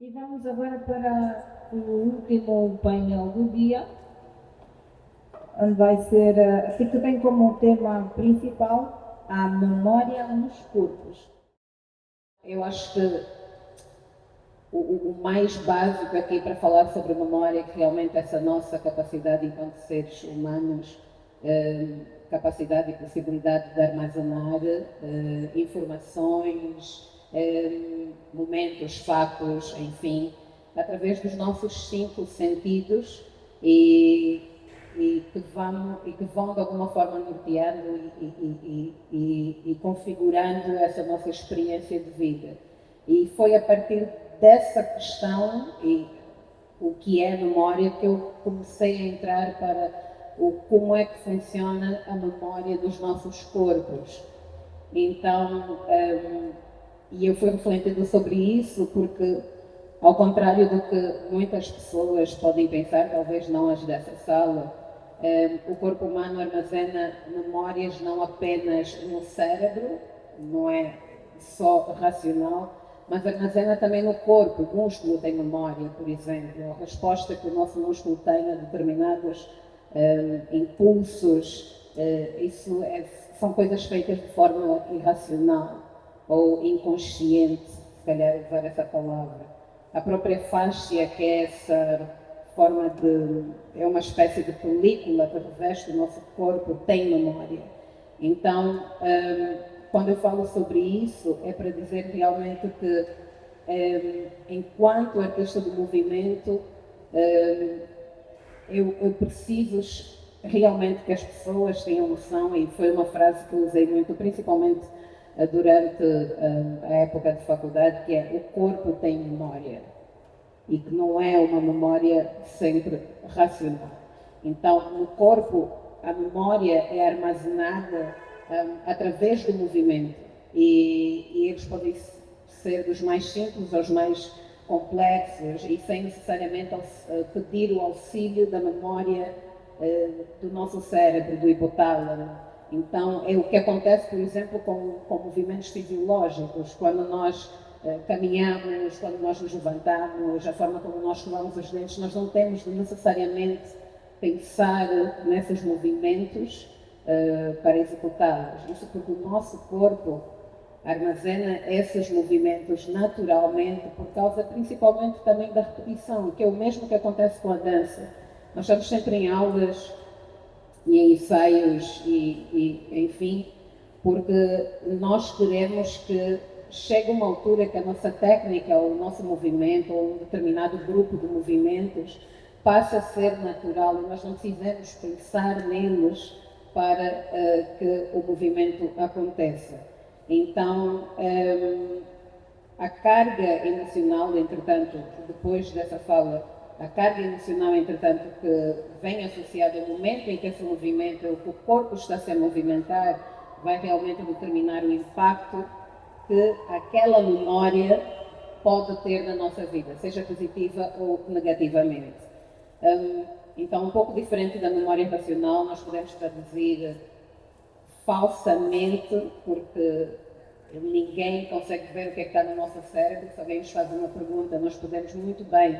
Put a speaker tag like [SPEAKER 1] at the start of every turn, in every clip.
[SPEAKER 1] E vamos agora para o último painel do dia, onde vai ser, que tem como tema principal a memória nos corpos. Eu acho que o mais básico aqui para falar sobre memória é que realmente essa nossa capacidade enquanto seres humanos, capacidade e possibilidade de armazenar informações, momentos, fatos, enfim, através dos nossos 5 sentidos e, e que vão de alguma forma norteando e configurando essa nossa experiência de vida. E foi a partir dessa questão e o que é memória que eu comecei a entrar para como é que funciona a memória dos nossos corpos. Então, e eu fui refletindo sobre isso porque, ao contrário do que muitas pessoas podem pensar, talvez não as dessa sala, o corpo humano armazena memórias não apenas no cérebro, não é só racional, mas armazena também no corpo. O músculo tem memória, por exemplo, a resposta que o nosso músculo tem a determinados impulsos, são coisas feitas de forma irracional ou inconsciente, se calhar usar essa palavra. A própria fáscia, que é essa forma de... é uma espécie de película que reveste o nosso corpo, tem memória. Então, quando eu falo sobre isso, é para dizer realmente que, enquanto artista do movimento, eu preciso realmente que as pessoas tenham noção, e foi uma frase que eu usei muito, principalmente durante a época de faculdade, que é: o corpo tem memória, e que não é uma memória sempre racional. Então, no corpo, a memória é armazenada através do movimento, e eles podem ser dos mais simples aos mais complexos, e sem necessariamente pedir o auxílio da memória do nosso cérebro, do hipotálamo. Então, é o que acontece, por exemplo, com movimentos fisiológicos, quando nós caminhamos, quando nós nos levantamos, a forma como nós escovamos os dentes, nós não temos de necessariamente pensar nesses movimentos para executá-los. Isso porque o nosso corpo armazena esses movimentos naturalmente, por causa principalmente também da repetição, que é o mesmo que acontece com a dança. Nós estamos sempre em aulas e em ensaios enfim, porque nós queremos que chegue uma altura que a nossa técnica, ou o nosso movimento, ou um determinado grupo de movimentos passe a ser natural, e nós não precisamos pensar neles para que o movimento aconteça. Então, a carga emocional, entretanto, depois dessa fala, a carga emocional, entretanto, que vem associada ao momento em que esse movimento, o corpo está a se movimentar, vai realmente determinar o impacto que aquela memória pode ter na nossa vida, seja positiva ou negativamente. Então, um pouco diferente da memória racional, nós podemos traduzir falsamente, porque ninguém consegue ver o que é que está no nosso cérebro. Se alguém nos faz uma pergunta, nós podemos muito bem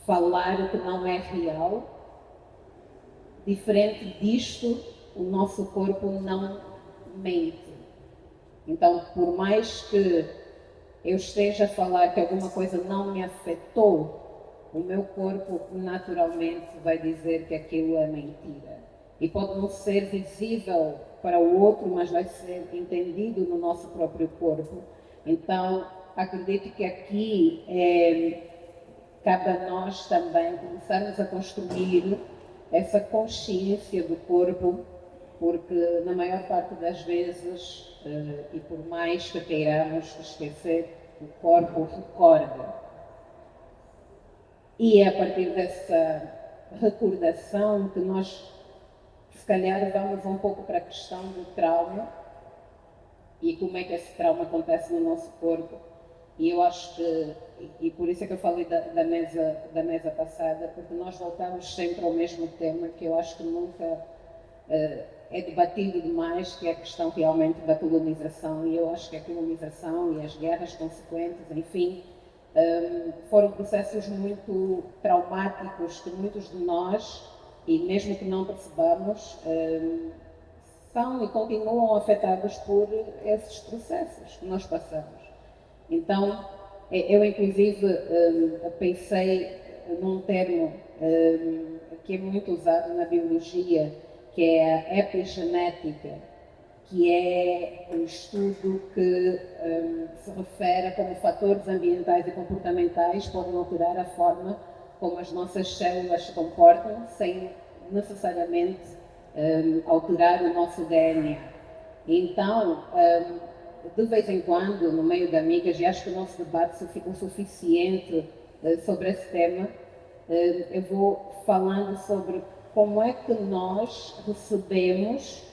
[SPEAKER 1] falar o que não é real. Diferente disto, o nosso corpo não mente. Então, por mais que eu esteja a falar que alguma coisa não me afetou, o meu corpo naturalmente vai dizer que aquilo é mentira. E pode não ser visível para o outro, mas vai ser entendido no nosso próprio corpo. Então, acredito que aqui cabe a nós também começarmos a construir essa consciência do corpo, porque na maior parte das vezes, e por mais que queiramos esquecer, o corpo recorda. E é a partir dessa recordação que nós, se calhar, vamos um pouco para a questão do trauma e como é que esse trauma acontece no nosso corpo. E eu acho que, e por isso é que eu falei da mesa passada, porque nós voltamos sempre ao mesmo tema, que eu acho que nunca é debatido demais, que é a questão realmente da colonização. E eu acho que a colonização e as guerras consequentes, enfim, foram processos muito traumáticos que muitos de nós, e mesmo que não percebamos, são e continuam afetados por esses processos que nós passamos. Então, eu inclusive pensei num termo que é muito usado na biologia, que é a epigenética, que é um estudo que se refere a como fatores ambientais e comportamentais podem alterar a forma como as nossas células se comportam, sem necessariamente alterar o nosso DNA. Então, de vez em quando, no meio de amigas, e acho que o nosso debate se ficou suficiente sobre esse tema, eu vou falando sobre como é que nós recebemos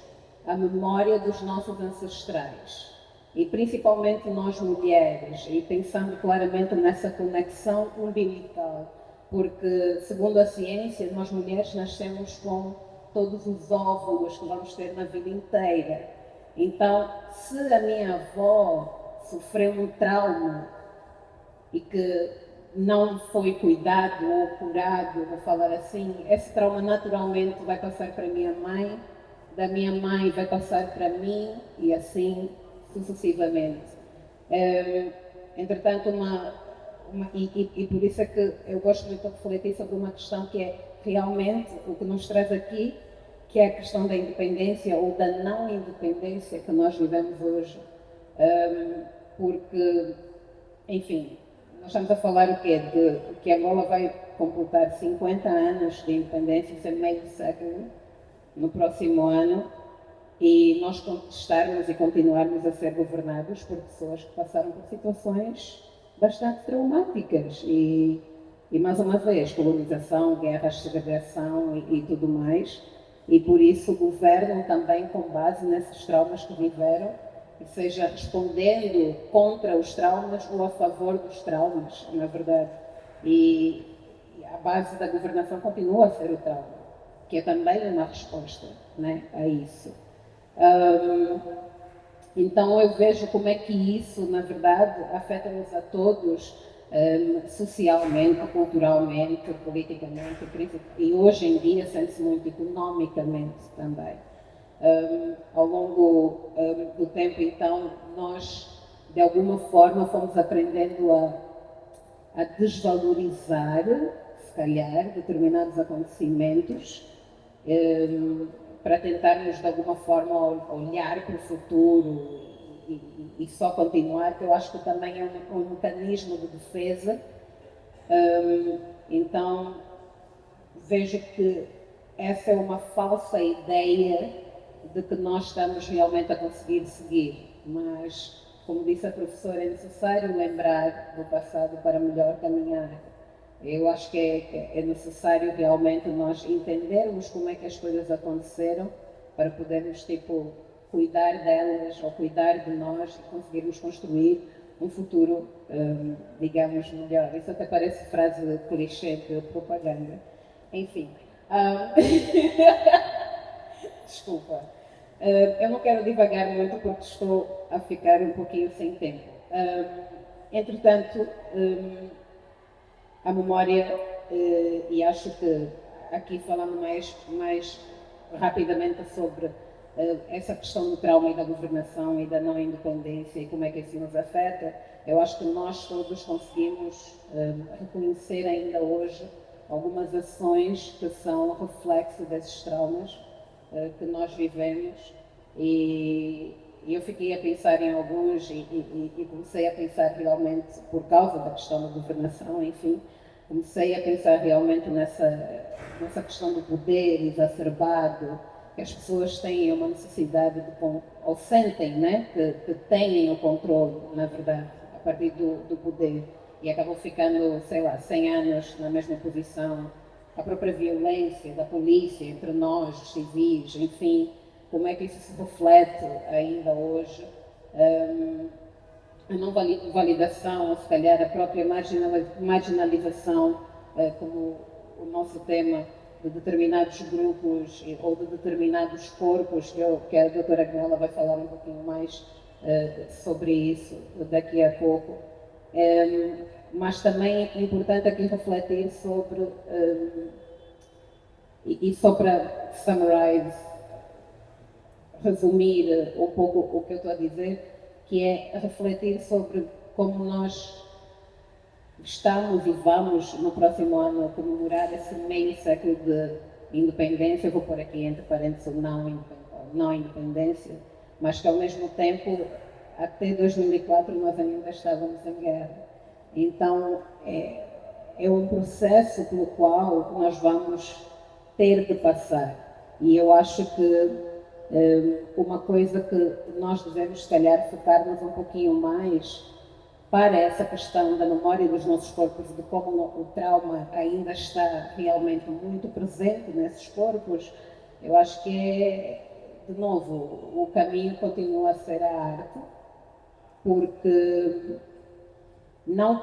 [SPEAKER 1] a memória dos nossos ancestrais. E principalmente nós mulheres, e pensando claramente nessa conexão umbilical, porque, segundo a ciência, nós mulheres nascemos com todos os óvulos que vamos ter na vida inteira. Então, se a minha avó sofreu um trauma e que não foi cuidado ou curado, vou falar assim, esse trauma naturalmente vai passar para a minha mãe, da minha mãe vai passar para mim e assim sucessivamente. Entretanto, e por isso é que eu gosto muito de refletir sobre uma questão que é realmente o que nos traz aqui, que é a questão da independência ou da não independência que nós vivemos hoje. Porque, enfim, nós estamos a falar o quê? De que Angola vai completar 50 anos de independência, isso é meio século, no próximo ano, e nós estarmos e continuarmos a ser governados por pessoas que passaram por situações bastante traumáticas e mais uma vez, colonização, guerras, segregação e tudo mais, e por isso governam também com base nesses traumas que viveram, seja respondendo contra os traumas ou a favor dos traumas, na verdade. E a base da governação continua a ser o trauma, que é também uma resposta, né, a isso. Então eu vejo como é que isso, na verdade, afeta-nos a todos, socialmente, culturalmente, politicamente, e hoje em dia sente-se muito economicamente também. Ao longo do tempo, então, nós, de alguma forma, fomos aprendendo a desvalorizar, se calhar, determinados acontecimentos, para tentarmos, de alguma forma, olhar para o futuro e só continuar, que eu acho que também é um mecanismo de defesa. Então, vejo que essa é uma falsa ideia de que nós estamos realmente a conseguir seguir, mas, como disse a professora, é necessário lembrar do passado para melhor caminhar. Eu acho que é necessário realmente nós entendermos como é que as coisas aconteceram para podermos, tipo, cuidar delas ou cuidar de nós e conseguirmos construir um futuro, digamos, melhor. Isso até parece frase de clichê de propaganda. Enfim. Desculpa. Eu não quero divagar muito porque estou a ficar um pouquinho sem tempo. Entretanto, a memória, e acho que aqui falando mais rapidamente sobre essa questão do trauma e da governação e da não independência e como é que isso nos afeta, eu acho que nós todos conseguimos reconhecer ainda hoje algumas ações que são reflexo desses traumas que nós vivemos e eu fiquei a pensar em alguns e comecei a pensar realmente, por causa da questão da governação, enfim, comecei a pensar realmente nessa questão do poder exacerbado, que as pessoas têm uma necessidade de, ou sentem, né, que têm o controle, na verdade, a partir do poder, e acabam ficando, sei lá, 100 anos na mesma posição, a própria violência da polícia entre nós, os civis, enfim, como é que isso se reflete ainda hoje. A não validação, ou se calhar a própria marginalização, como o nosso tema, de determinados grupos ou de determinados corpos, que a doutora Agnella vai falar um pouquinho mais sobre isso daqui a pouco. Mas também é importante aqui refletir sobre, e só para summarize, resumir um pouco o que eu estou a dizer, que é refletir sobre como nós estamos e vamos no próximo ano comemorar esse meio século de independência, eu vou pôr aqui entre parênteses não independência, mas que ao mesmo tempo, até 2004, nós ainda estávamos em guerra. Então, é um processo pelo qual nós vamos ter de passar. E eu acho que uma coisa que nós devemos, se calhar, focar-nos um pouquinho mais para essa questão da memória dos nossos corpos, de como o trauma ainda está realmente muito presente nesses corpos. Eu acho que de novo, o caminho continua a ser a arte, porque não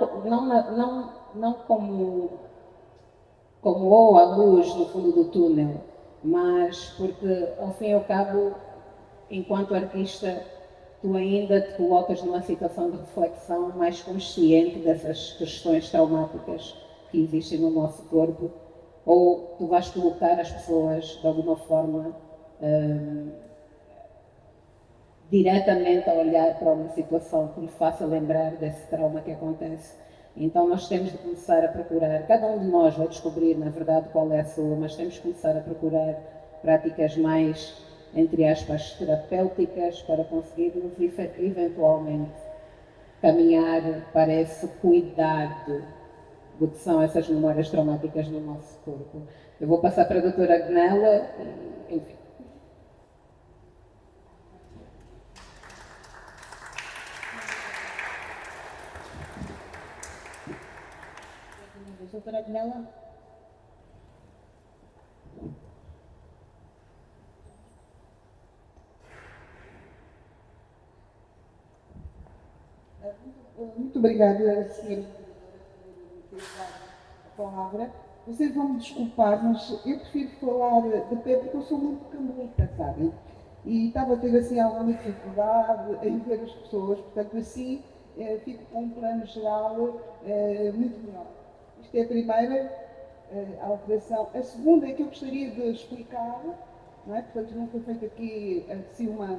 [SPEAKER 1] como a luz no fundo do túnel, mas porque, ao fim e ao cabo, enquanto artista, tu ainda te colocas numa situação de reflexão mais consciente dessas questões traumáticas que existem no nosso corpo, ou tu vais colocar as pessoas, de alguma forma, diretamente a olhar para uma situação que lhe faça lembrar desse trauma que acontece. Então nós temos de começar a procurar, cada um de nós vai descobrir, na verdade, qual é a sua, mas temos de começar a procurar práticas mais, entre aspas, terapêuticas, para conseguirmos eventualmente caminhar para esse cuidado do que são essas memórias traumáticas no nosso corpo. Eu vou passar para a doutora Agnella, enfim.
[SPEAKER 2] Doutora Agnella? Muito obrigada, senhora, por ter dado a palavra. Vocês vão me desculpar, mas eu prefiro falar de pé porque eu sou muito camuita, sabem? E estava a ter assim alguma dificuldade em ver as pessoas, portanto assim fico com um plano geral muito melhor. Isto é a primeira alteração. A segunda é que eu gostaria de explicar, não é? Portanto não foi feita aqui assim uma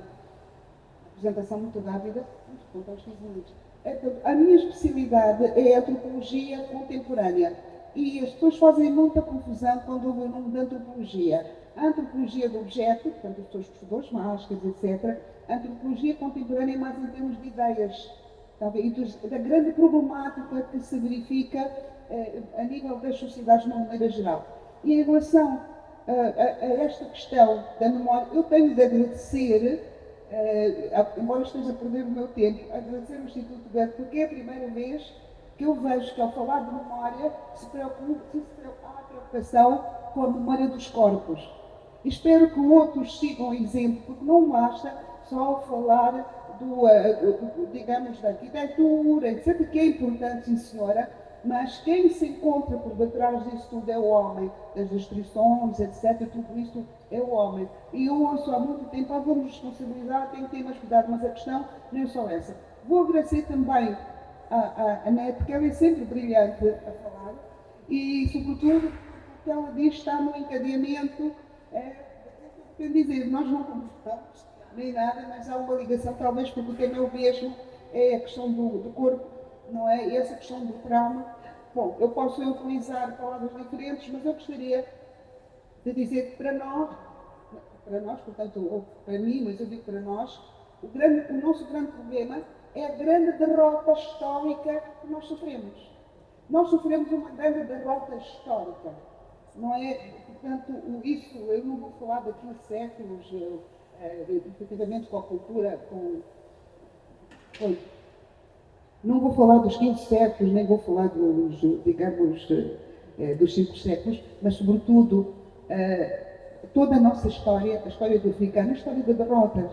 [SPEAKER 2] apresentação muito rápida, portanto aos 15 minutos. A minha especialidade é a antropologia contemporânea e as pessoas fazem muita confusão quando ouvem o nome da antropologia. A antropologia do objeto, portanto as pessoas gostadores, máscaras, etc. A antropologia contemporânea é mais em termos de ideias, e da grande problemática que se verifica a nível das sociedades de uma maneira geral. E em relação a esta questão da memória, eu tenho de agradecer, embora esteja a perder o meu tempo, agradecer ao Instituto Goethe, porque é a primeira vez que eu vejo que ao falar de memória há preocupação com a memória dos corpos. E espero que outros sigam o exemplo, porque não basta só falar digamos, da arquitetura, etc., que é importante, sim senhora, mas quem se encontra por detrás disso tudo é o homem, das restrições, etc., tudo isto é o homem. E eu ouço há muito tempo, vamos responsabilizar, tem que ter mais cuidado, mas a questão não é só essa. Vou agradecer também à NET, porque ela é sempre brilhante a falar, e sobretudo porque ela diz que está no encadeamento, quer dizer, nós não conversamos, nem nada, mas há uma ligação, talvez porque o tema é o mesmo, é a questão do corpo, não é? E essa questão do trauma. Bom, eu posso utilizar palavras diferentes, mas eu gostaria de dizer que para nós, portanto, para mim, mas eu digo para nós, o nosso grande problema é a grande derrota histórica que nós sofremos. Nós sofremos uma grande derrota histórica, não é? Portanto, isso, eu não vou falar daqui a séculos, efetivamente com a cultura, não vou falar dos 15 séculos, nem vou falar dos, digamos, dos 5 séculos, mas sobretudo toda a nossa história, a história do africano, a história de derrotas,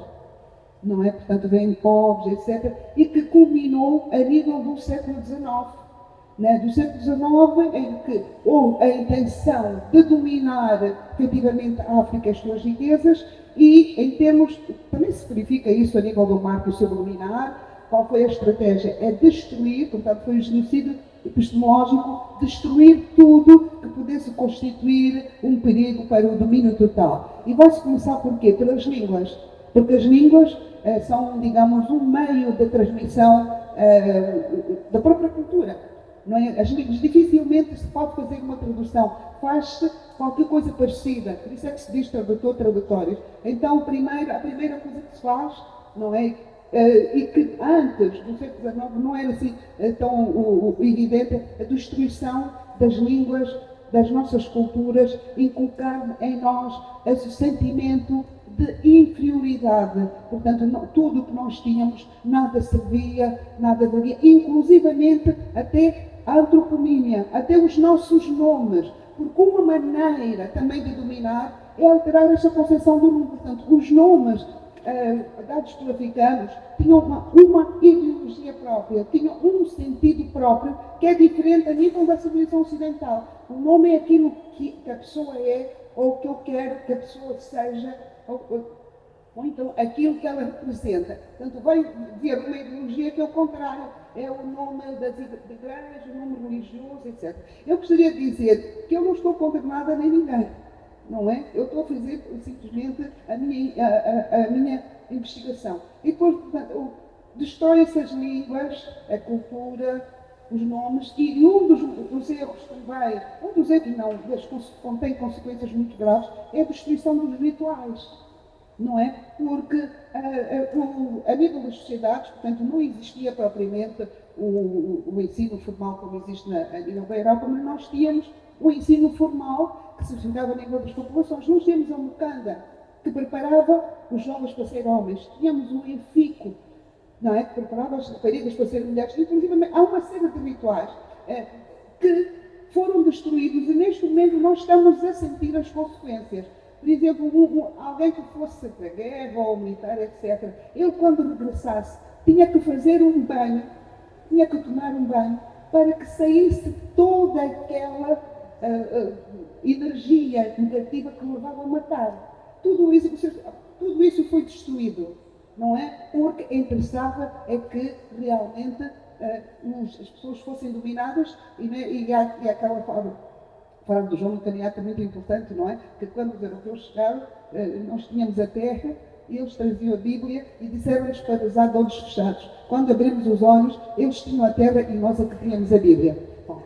[SPEAKER 2] não é? Portanto, vem pobres, etc., e que culminou a nível do século XIX. Né, do século XIX, em que houve a intenção de dominar efetivamente a África e as suas riquezas, e em termos, também se verifica isso a nível do marco subliminar, qual foi a estratégia? É destruir, portanto foi o genocídio epistemológico, destruir tudo que pudesse constituir um perigo para o domínio total. E vai-se começar por quê? Pelas línguas. Porque as línguas são, digamos, um meio de transmissão da própria cultura. Não é? As línguas dificilmente se pode fazer uma tradução. Faz-se qualquer coisa parecida. Por isso é que se diz tradutor, tradutórios. Então, a primeira coisa que se faz, não é? E que antes do século XIX não era assim tão evidente, a destruição das línguas, das nossas culturas, inculcar em nós esse sentimento de inferioridade. Portanto, tudo o que nós tínhamos, nada servia, nada valia, inclusivamente até a antroponímia, até os nossos nomes, porque uma maneira também de dominar é alterar esta concepção do nome. Portanto, os nomes dados pelos africanos tinham uma ideologia própria, tinham um sentido próprio que é diferente a nível da civilização ocidental. O nome é aquilo que a pessoa é, ou que eu quero que a pessoa seja, ou então aquilo que ela representa. Portanto, vai ver uma ideologia que é o contrário, é o nome das igrejas, o nome religioso, etc. Eu gostaria de dizer que eu não estou contra nada nem ninguém. Não é? Eu estou a fazer simplesmente a minha investigação. E depois, portanto, destrói-se as línguas, a cultura, os nomes, e um dos erros também, contém consequências muito graves, é a destruição dos rituais. Não é? Porque a nível das sociedades, portanto, não existia propriamente o ensino formal como existe a nível da Europa, mas nós tínhamos o ensino formal que se juntava a nível das populações. Nós tínhamos a Mocanda, que preparava os jovens para ser homens. Tínhamos o Enfico, não é? Que preparava as raparigas para ser mulheres. Inclusive, há uma série de rituais que foram destruídos e neste momento nós estamos a sentir as consequências. Por exemplo, alguém que fosse para a guerra ou militar, etc., ele quando regressasse tinha que fazer um banho, tinha que tomar um banho para que saísse toda aquela energia negativa que levava a matar. Tudo isso foi destruído, não é? Porque interessava é que realmente as pessoas fossem dominadas e aquela falar do João Mecaniato é muito importante, não é? Que quando os europeus chegaram, nós tínhamos a terra e eles traziam a Bíblia e disseram-nos para usar de olhos fechados. Quando abrimos os olhos, eles tinham a terra e nós é que tínhamos a Bíblia. Bom,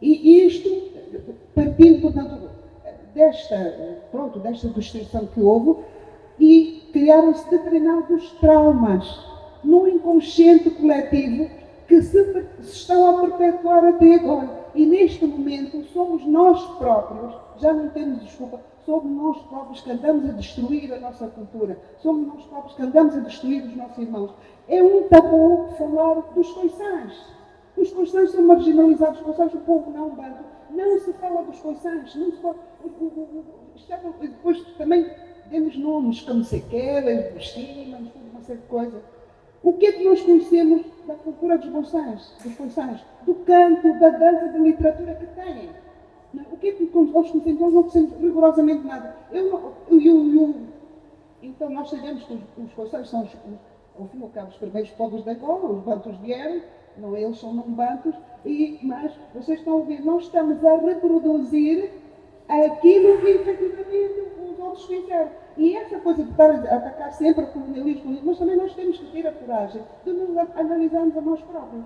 [SPEAKER 2] e isto, partindo, portanto, desta destruição que houve, e criaram-se determinados traumas no inconsciente coletivo que se estão a perpetuar até agora. E neste momento somos nós próprios, já não temos desculpa, somos nós próprios que andamos a destruir a nossa cultura, somos nós próprios que andamos a destruir os nossos irmãos. É um tabu falar dos coiçãs. Os coiçãs são marginalizados, os coiçãs do povo não banto. Não se fala dos coiçãs, não se fala. Depois também temos nomes como Sequelas, Bustima, uma série de coisas. O que é que nós conhecemos da cultura dos coiçãs, do canto, da dança, da literatura que têm? O que é que nós conhecemos? Nós não conhecemos rigorosamente nada. Então nós sabemos que os coiçãs são, ao fim e ao cabo, os primeiros povos da Angola, os bantus vieram, não, eles são não bantus, mas vocês estão a ver, nós estamos a reproduzir aquilo que efetivamente os outros fizeram. E essa coisa de estar a atacar sempre o colonialismo, mas também nós temos que ter a coragem de nos analisarmos a nós próprios.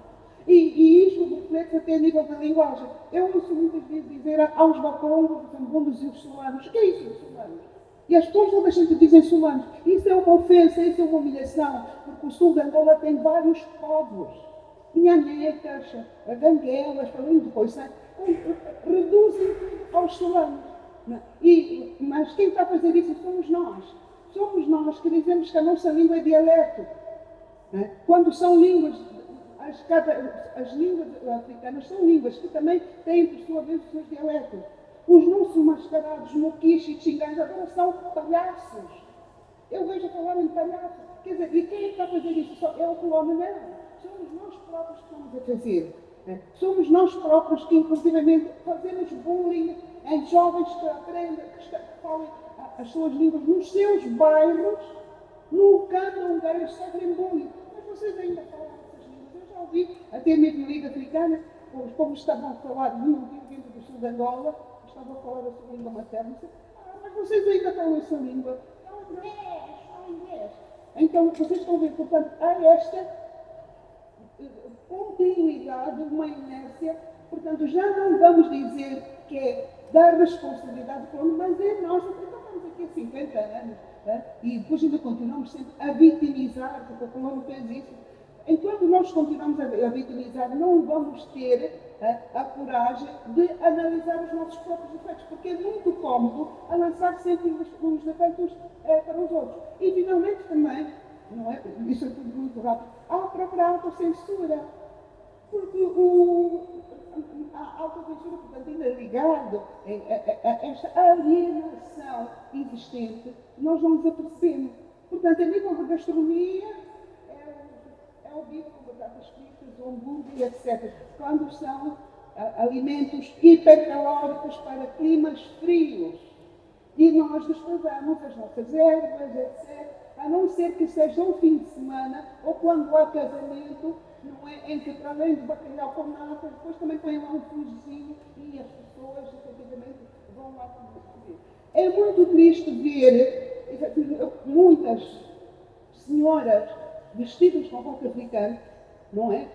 [SPEAKER 2] E isto reflete até a nível da linguagem. Eu ouço muitas vezes dizer aos bacongos, os ambundos e os sulanos. O que é isso, os sulanos? E as pessoas não deixam de dizer sulanos. Isso é uma ofensa, isso é uma humilhação, porque o sul de Angola tem vários povos. Nhanecas, ganguelas, falando depois, reduzem aos sulanos. Mas quem está a fazer isso somos nós. Somos nós que dizemos que a nossa língua é dialeto. Quando são línguas, as línguas africanas são línguas que também têm, por sua vez, os seus dialetos. Os nossos mascarados, moquiche e xingães, agora são palhaços. Eu vejo a falar em palhaços. Quer dizer, e quem está a fazer isso? É o colônia, não. Somos nós próprios que estamos a fazer. Somos nós próprios que, inclusivamente, fazemos bullying em jovens que aprendem, que falam as suas línguas nos seus bairros, no canto onde eles sofrem bullying. vocês ainda falam essas línguas? Eu já ouvi, até mesmo na Liga Africana, os povos estavam a falar, não vindo do sul de Angola, estavam a falar a sua língua materna. Mas vocês ainda falam essa língua? Falam inglês. Então, vocês estão a ver, portanto, há esta continuidade, uma inércia. Portanto, já não vamos dizer que é dar responsabilidade para o mundo, mas é nossa. Então, estamos aqui há 50 anos, né? E depois ainda continuamos sempre a vitimizar, porque o colono fez isso. Enquanto nós continuamos a vitimizar, não vamos ter a coragem de analisar os nossos próprios defeitos, porque é muito cómodo a lançar sempre os defeitos para os outros. E, finalmente, também, não é? Isso é tudo muito rápido, há a própria autocensura. Porque a autocensura, portanto, ainda ligado a esta alienação existente, nós não nos apercebemos. Portanto, a nível da gastronomia, é o bife com batatas fritas, o hambúrguer, etc. Quando são alimentos hipercalóricos para climas frios. E nós desprezamos as nossas ervas, etc. A não ser que seja um fim de semana ou quando há casamento, não é? Em que, para além do bacalhau com nata, depois também põem lá um fujozinho e as pessoas, efetivamente, vão lá comer. É muito triste ver muitas senhoras vestidas com roupa africana, não é?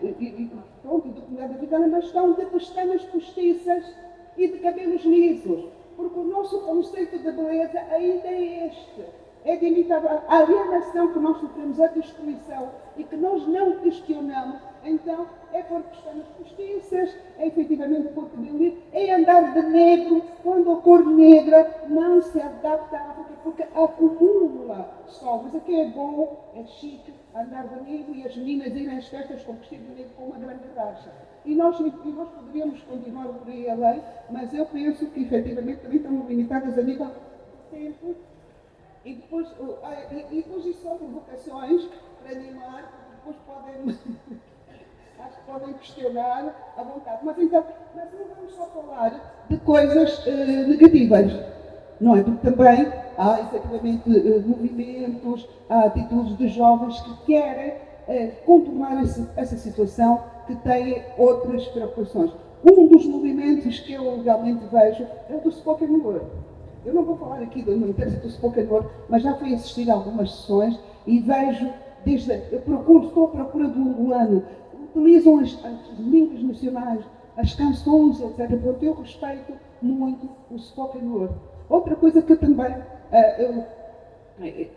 [SPEAKER 2] Pronto, de comunidade africana, mas estão de pestanas postiças e de cabelos lisos. Porque o nosso conceito de beleza ainda é este. É de imitar a alienação que nós sofremos, a destruição, e que nós não questionamos. Então, é pôr pestanas postiças, é efetivamente pôr cabelo liso, é andar de negro, quando a cor negra não se adapta à África, porque acumula sol. Mas aqui é bom, é chique, andar de negro e as meninas irem às festas com vestido de negro com uma grande racha. E nós poderíamos continuar por aí além, mas eu penso que efetivamente também estamos limitadas a nível do tempo. E depois isso são provocações para animar, porque depois acho que podem questionar à vontade. Mas não vamos só falar de coisas negativas, não é? Porque também há efetivamente movimentos, há atitudes de jovens que querem contornar essa situação, que têm outras preocupações. Um dos movimentos que eu realmente vejo é o do spoken word. Eu não vou falar aqui do interesse do spoken word, mas já fui assistir a algumas sessões e vejo, estou à procura do angolano, utilizam as línguas nacionais, as canções, etc. Portanto, eu respeito muito o spoken word. Outra coisa que eu também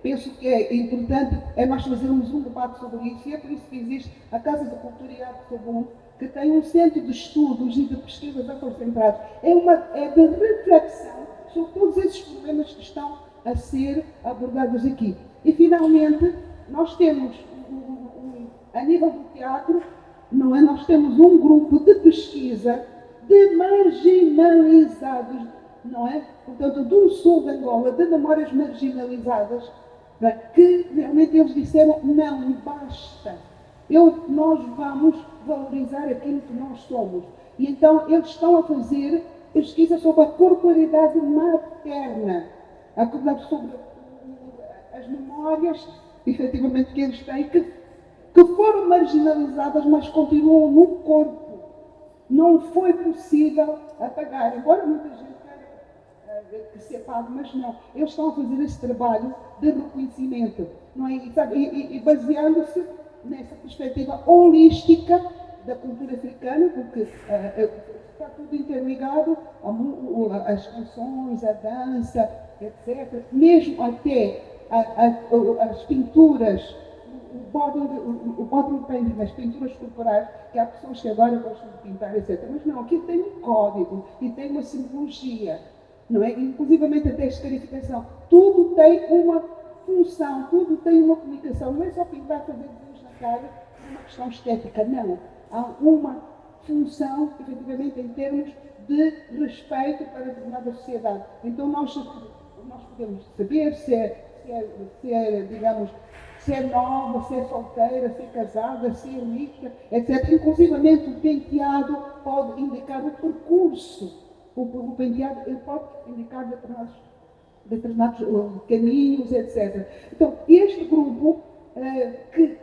[SPEAKER 2] penso que é importante é nós fazermos um debate sobre isso, e é por isso que existe a Casa de Cultura e Arte do Mundo, que tem um centro de estudos e de pesquisas concentrados. É de reflexão sobre todos esses problemas que estão a ser abordados aqui. E, finalmente, nós temos, a nível do teatro, não é? Nós temos um grupo de pesquisa de marginalizados, não é? Portanto, do sul de Angola, de memórias marginalizadas, é? Que realmente eles disseram, não, basta. Nós vamos valorizar aquilo que nós somos. E então eles estão a fazer pesquisa sobre a corporeidade materna, sobre as memórias, efetivamente, que eles têm, que foram marginalizadas, mas continuam no corpo. Não foi possível apagar, embora muita gente queira que se apague, mas não. Eles estão a fazer esse trabalho de reconhecimento, não é? E baseando-se nessa perspectiva holística da cultura africana, porque está tudo interligado, as canções, a dança, etc. Mesmo até as pinturas, o body painting, as pinturas corporais, que há pessoas que agora gostam de pintar, etc. Mas não, aqui tem um código e tem uma simbologia, não é? Inclusivamente até a escarificação. Tudo tem uma função, tudo tem uma comunicação. Não é só pintar, fazer desenhos na cara, é uma questão estética, não. Há uma função, efetivamente, em termos de respeito para a determinada sociedade. Então nós podemos saber se é, digamos, se é nova, se é solteira, se é casada, se é rica, etc. Inclusivamente o penteado pode indicar o percurso. O penteado pode indicar determinados caminhos, etc. Então, este grupo que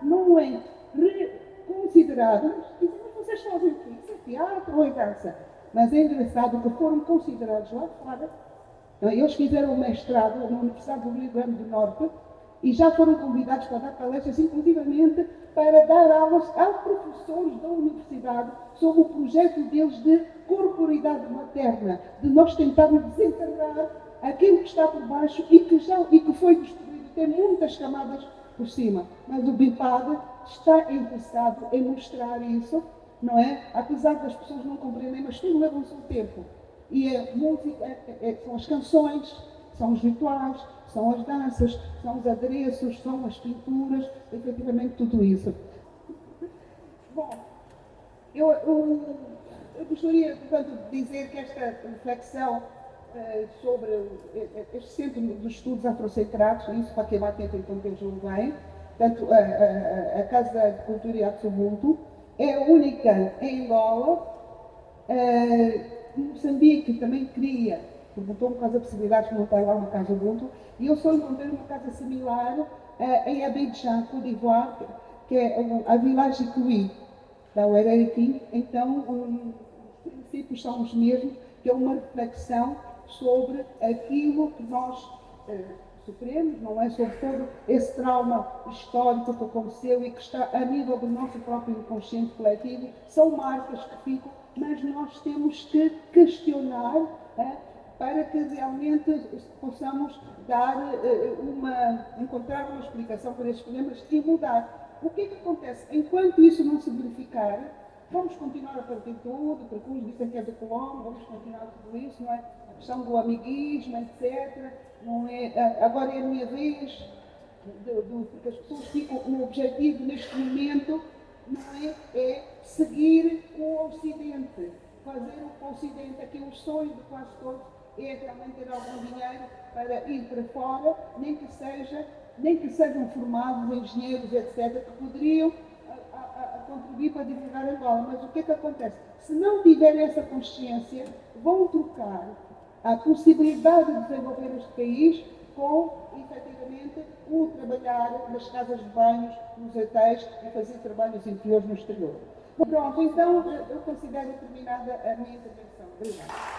[SPEAKER 2] não é reconsiderado. Dizem, mas vocês fazem o quê? Isso é teatro ou é dança? Mas é engraçado que foram considerados lá fora. Então, eles fizeram o mestrado na Universidade do Rio Grande do Norte e já foram convidados para dar palestras, inclusivamente para dar aulas a professores da universidade sobre o projeto deles de corporidade materna, de nós tentarmos desenterrar aquilo que está por baixo e que foi destruído, tem muitas camadas por cima. Mas o BIPAD está interessado em mostrar isso, não é? Apesar das pessoas não compreenderem, mas tudo leva o seu tempo. E a música são as canções, são os rituais, são as danças, são os adereços, são as pinturas, efetivamente tudo isso. Bom, eu gostaria, portanto, de dizer que esta reflexão sobre este Centro de Estudos Afrocentrados, isso para quem vai ter enquanto eu julgo bem, portanto, a Casa de Cultura e Arte Ubuntu, é a única em Angola. Moçambique também queria, perguntou-me quais as possibilidades de montar lá uma casa Ubuntu, e eu só encontrei uma casa similar em Abidjan, Côte d'Ivoire, que é a Village Kui, da Uereriquim. Então, os princípios são os mesmos, que é uma reflexão sobre aquilo que nós sofremos, não é? Sobre todo esse trauma histórico que aconteceu e que está a nível do nosso próprio inconsciente coletivo. São marcas que ficam, mas nós temos que questionar para que realmente possamos encontrar uma explicação para estes problemas e mudar. O que é que acontece? Enquanto isso não se verificar, vamos continuar a partir de tudo, porque uns dizem que é do Colombo, vamos continuar tudo isso, não é? A questão do amiguismo, etc. Não é, agora é a minha vez, porque as pessoas ficam, o objetivo neste momento não é seguir com o Ocidente, fazer o Ocidente, aqui o sonho de quase todos é realmente ter algum dinheiro para ir para fora, nem que sejam formados engenheiros, etc., que poderiam contribuir para divulgar Angola. Mas o que é que acontece? Se não tiverem essa consciência, vão trocar a possibilidade de desenvolver este país com, efetivamente, o trabalhar nas casas de banhos, nos hotéis e fazer trabalhos interiores no exterior. Pronto, então eu considero terminada a minha intervenção. Obrigada.